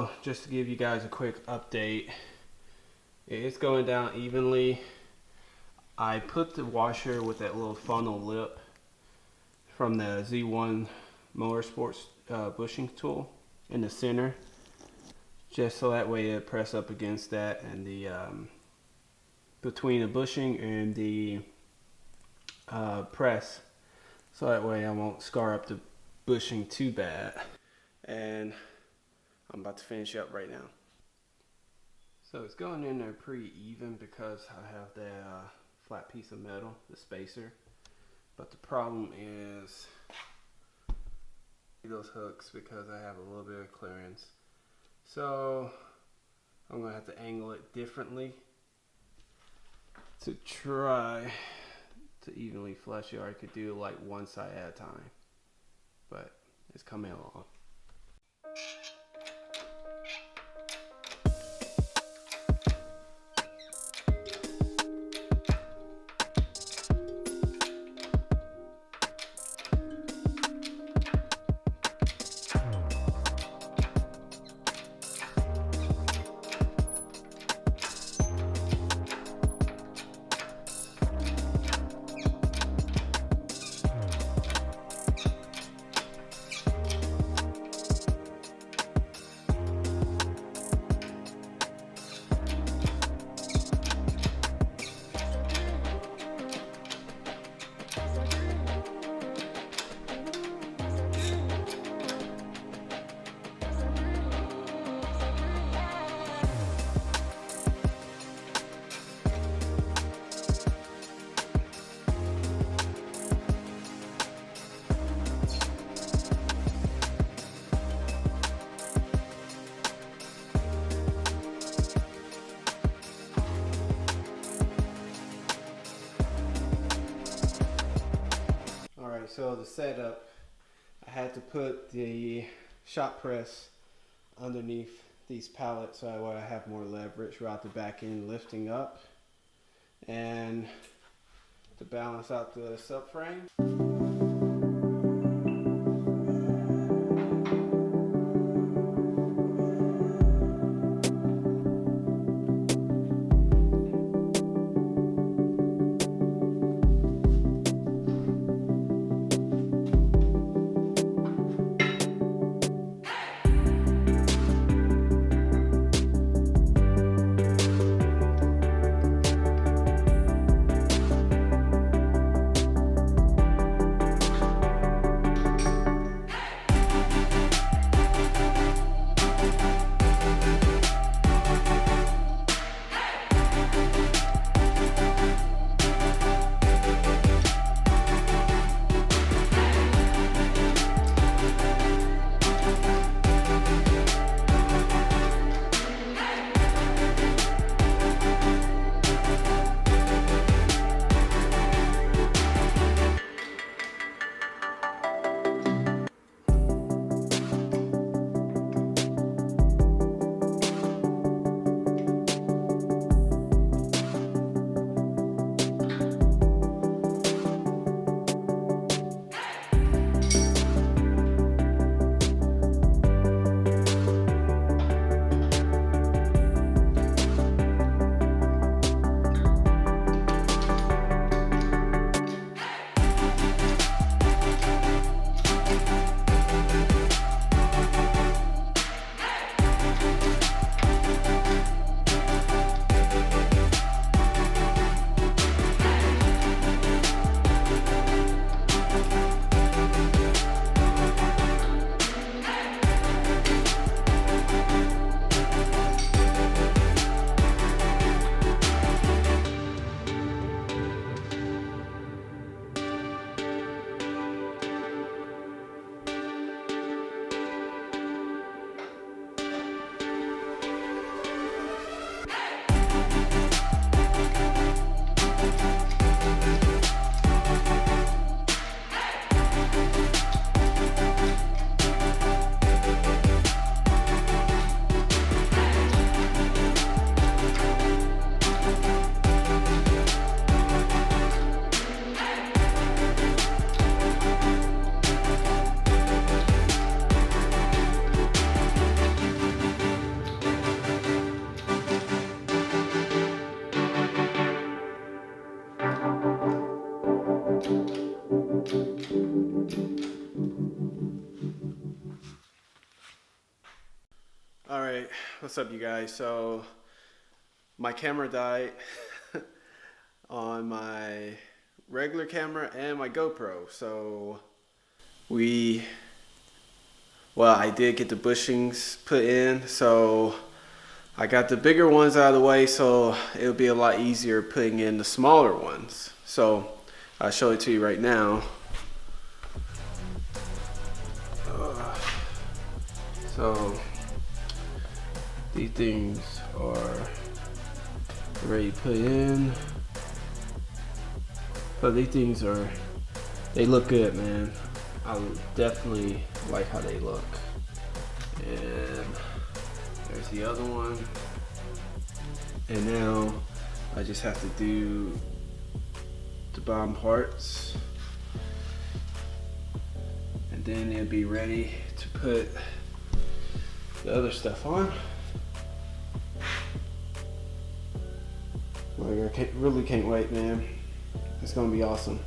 So just to give you guys a quick update, it's going down evenly. I put the washer with that little funnel lip from the Z1 Motorsports bushing tool in the center, just so that way it press up against that and the between the bushing and the press, so that way I won't scar up the bushing too bad. And I'm about to finish up right now. So it's going in there pretty even because I have the flat piece of metal, the spacer. But the problem is those hooks, because I have a little bit of clearance. So I'm going to have to angle it differently to try to evenly flush it, or I could do like one side at a time. But it's coming along. So the setup, I had to put the shop press underneath these pallets so that way I have more leverage throughout the back end lifting up, and to balance out the subframe. What's up, you guys? So my camera died on my regular camera and my GoPro. So I did get the bushings put in, so I got the bigger ones out of the way, so it'll be a lot easier putting in the smaller ones. So I'll show it to you right now. So these things are ready to put in. So these things they look good, man. I definitely like how they look. And there's the other one. And now I just have to do the bottom parts. And then it'll be ready to put the other stuff on. Like, I really can't wait, man. It's gonna be awesome.